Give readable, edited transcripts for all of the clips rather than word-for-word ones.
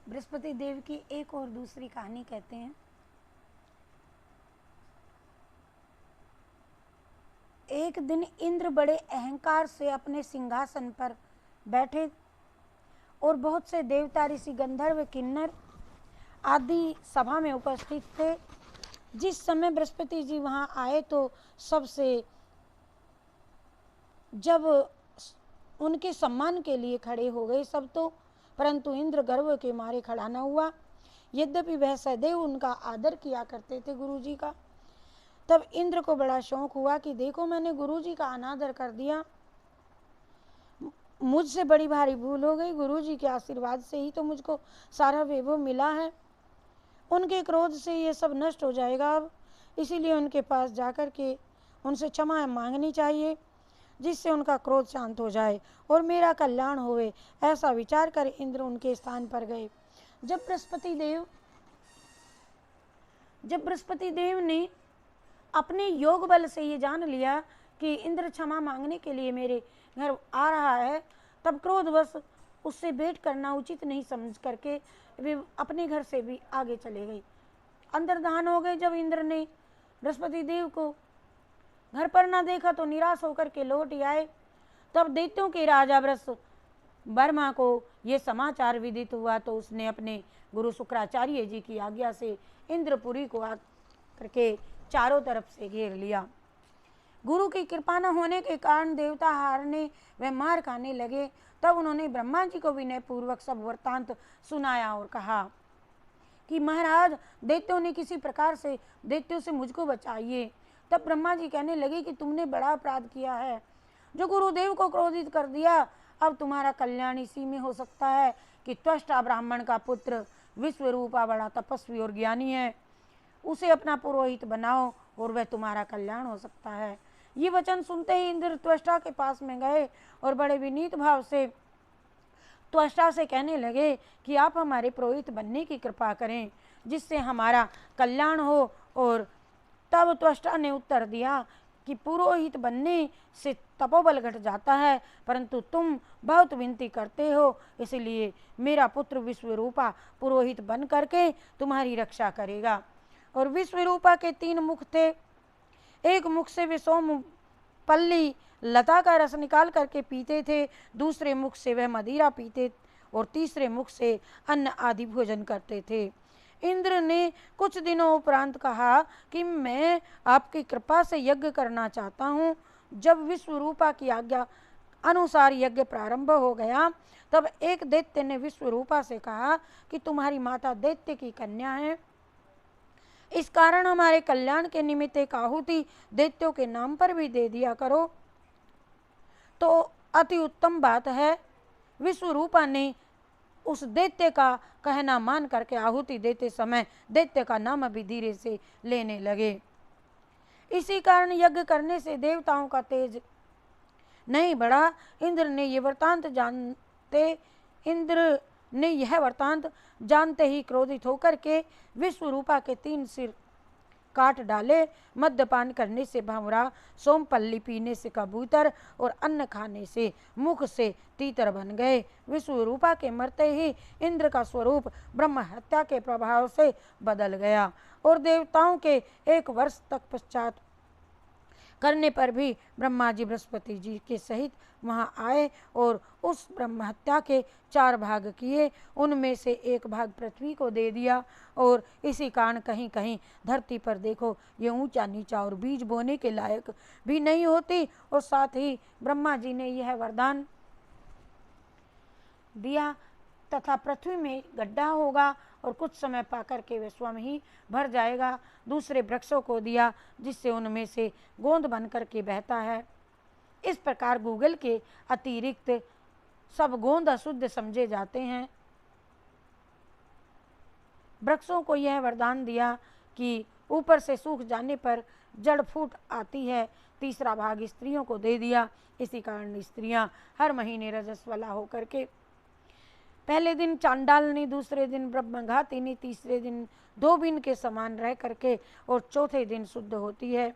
बृहस्पति देव की एक और दूसरी कहानी कहते हैं। एक दिन इंद्र बड़े अहंकार से अपने सिंहासन पर बैठे और बहुत से देवता, ऋषि, गंधर्व, किन्नर आदि सभा में उपस्थित थे। जिस समय बृहस्पति जी वहां आए तो सबसे जब उनके सम्मान के लिए खड़े हो गए सब तो, परंतु इंद्र गर्व के मारे खड़ा न हुआ। यद्यपि वह सदैव उनका आदर किया करते थे गुरु जी का। तब इंद्र को बड़ा शौक हुआ कि देखो मैंने गुरु जी का अनादर कर दिया, मुझसे बड़ी भारी भूल हो गई। गुरु जी के आशीर्वाद से ही तो मुझको सारा वैभव मिला है, उनके क्रोध से ये सब नष्ट हो जाएगा अब, इसीलिए उनके पास जाकर के उनसे क्षमा मांगनी चाहिए, जिससे उनका क्रोध शांत हो जाए और मेरा कल्याण होवे। ऐसा विचार कर इंद्र उनके स्थान पर गए। जब बृहस्पति देव ने अपने योग बल से ये जान लिया कि इंद्र क्षमा मांगने के लिए मेरे घर आ रहा है, तब क्रोधवश उससे भेंट करना उचित नहीं समझ करके वे अपने घर से भी आगे चले गए, अंतर्धान हो गए। जब इंद्र ने बृहस्पति देव को घर पर ना देखा तो निराश होकर के लौट आए। तब दैत्यों के राजा ब्रह्मा को ये समाचार विदित हुआ तो उसने अपने गुरु शुक्राचार्य जी की आज्ञा से इंद्रपुरी को आकर के चारों तरफ से घेर लिया। गुरु की कृपा न होने के कारण देवता हारने व मार खाने लगे। तब उन्होंने ब्रह्मा जी को विनय पूर्वक सब वृत्तांत सुनाया और कहा कि महाराज, दैत्यों ने किसी प्रकार से दैत्यों से मुझको बचाइए। तब ब्रह्मा जी कहने लगे कि तुमने बड़ा अपराध किया है, जो गुरुदेव को क्रोधित कर दिया। अब तुम्हारा कल्याण इसी में हो सकता है कि त्वष्टा ब्राह्मण का पुत्र विश्वरूपा बड़ा तपस्वी और ज्ञानी है, उसे अपना पुरोहित बनाओ और वह तुम्हारा कल्याण हो सकता है। ये वचन सुनते ही इंद्र त्वष्टा के पास में गए और बड़े विनीत भाव से त्वष्टा से कहने लगे कि आप हमारे पुरोहित बनने की कृपा करें, जिससे हमारा कल्याण हो। और तब त्वष्टा ने उत्तर दिया कि पुरोहित बनने से तपोबल घट जाता है, परंतु तुम बहुत विनती करते हो, इसलिए मेरा पुत्र विश्वरूपा पुरोहित बन करके तुम्हारी रक्षा करेगा। और विश्वरूपा के 3 मुख थे। एक मुख से वे सोम पल्ली लता का रस निकाल करके पीते थे, दूसरे मुख से वह मदिरा पीते और तीसरे मुख से अन्न आदि भोजन करते थे। इंद्र ने कुछ दिनों उपरांत कहा कि मैं आपकी कृपा से यज्ञ करना चाहता हूँ। जब विश्वरूपा की आज्ञा अनुसार यज्ञ प्रारंभ हो गया, तब एक दैत्य ने विश्वरूपा से कहा कि तुम्हारी माता दैत्य की कन्या है, इस कारण हमारे कल्याण के निमित्त एक आहुति दैत्यों के नाम पर भी दे दिया करो तो अति उत्तम बात है। विश्वरूपा ने उस दैत्य का कहना मान करके आहुति देते समय दैत्य का नाम भी धीरे से लेने लगे। इसी कारण यज्ञ करने से देवताओं का तेज नहीं बढ़ा। इंद्र ने यह वृत्तांत जानते ही क्रोधित होकर के विश्वरूपा के 3 सिर काट डाले। मद्यपान करने से भंवरा, सोमपल्ली पीने से कबूतर और अन्न खाने से मुख से तीतर बन गए। विश्वरूपा के मरते ही इंद्र का स्वरूप ब्रह्म हत्या के प्रभाव से बदल गया और देवताओं के 1 वर्ष तक पश्चात करने पर भी ब्रह्मा जी बृहस्पति जी के सहित वहां आए और उस ब्रह्म हत्या के 4 भाग किए। उनमें से 1 भाग पृथ्वी को दे दिया और इसी कारण कहीं कहीं धरती पर देखो ये ऊंचा नीचा और बीज बोने के लायक भी नहीं होती। और साथ ही ब्रह्मा जी ने यह वरदान दिया तथा पृथ्वी में गड्ढा होगा और कुछ समय पाकर के वे स्वयं ही भर जाएगा। दूसरे वृक्षों को दिया जिससे उनमें से गोंद बन करके बहता है। इस प्रकार गूगल के अतिरिक्त सब गोंद अशुद्ध समझे जाते हैं। वृक्षों को यह वरदान दिया कि ऊपर से सूख जाने पर जड़ फूट आती है। तीसरा भाग स्त्रियों को दे दिया। इसी कारण स्त्रियां हर महीने रजस्वला होकर के पहले दिन चांडालनी, दूसरे दिन ब्रह्मघातिनी, तीसरे दिन धोबिन के समान रह करके और चौथे दिन शुद्ध होती है।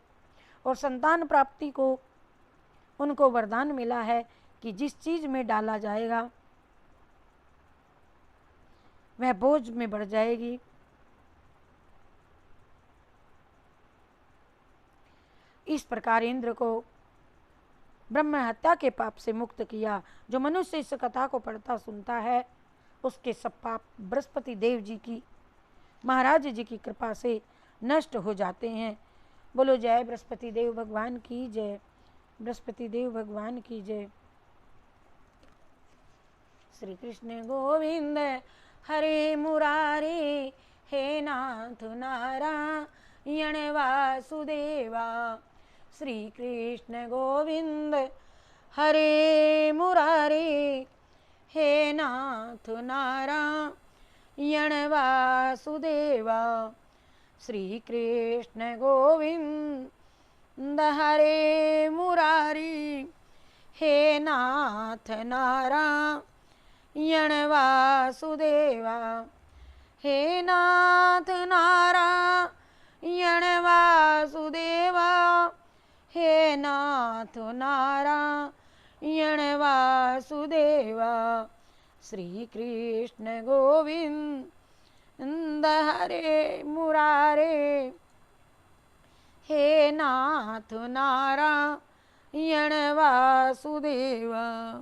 और संतान प्राप्ति को उनको वरदान मिला है कि जिस चीज में डाला जाएगा वह बोझ में बढ़ जाएगी। इस प्रकार इंद्र को ब्रह्म हत्या के पाप से मुक्त किया। जो मनुष्य इस कथा को पढ़ता सुनता है उसके सब पाप बृहस्पति देव जी की, महाराज जी की कृपा से नष्ट हो जाते हैं। बोलो जय बृहस्पति देव भगवान की जय, बृहस्पति देव भगवान की जय। श्री कृष्ण गोविंद हरे मुरारे, हे नाथ नारायण वासुदेवा। श्री कृष्ण गोविंद हरे मुरारे, हे नाथ नारायण वासुदेवा। श्री कृष्ण गोविंद हरे मुरारी, हे नाथ नारायण वासुदेवा। हे नाथ नारायण वासुदेवा, हे नाथ नारायण वासुदेवा। श्री कृष्ण गोविंद हरे मुरारे, हे नाथ नारायण वासुदेवा।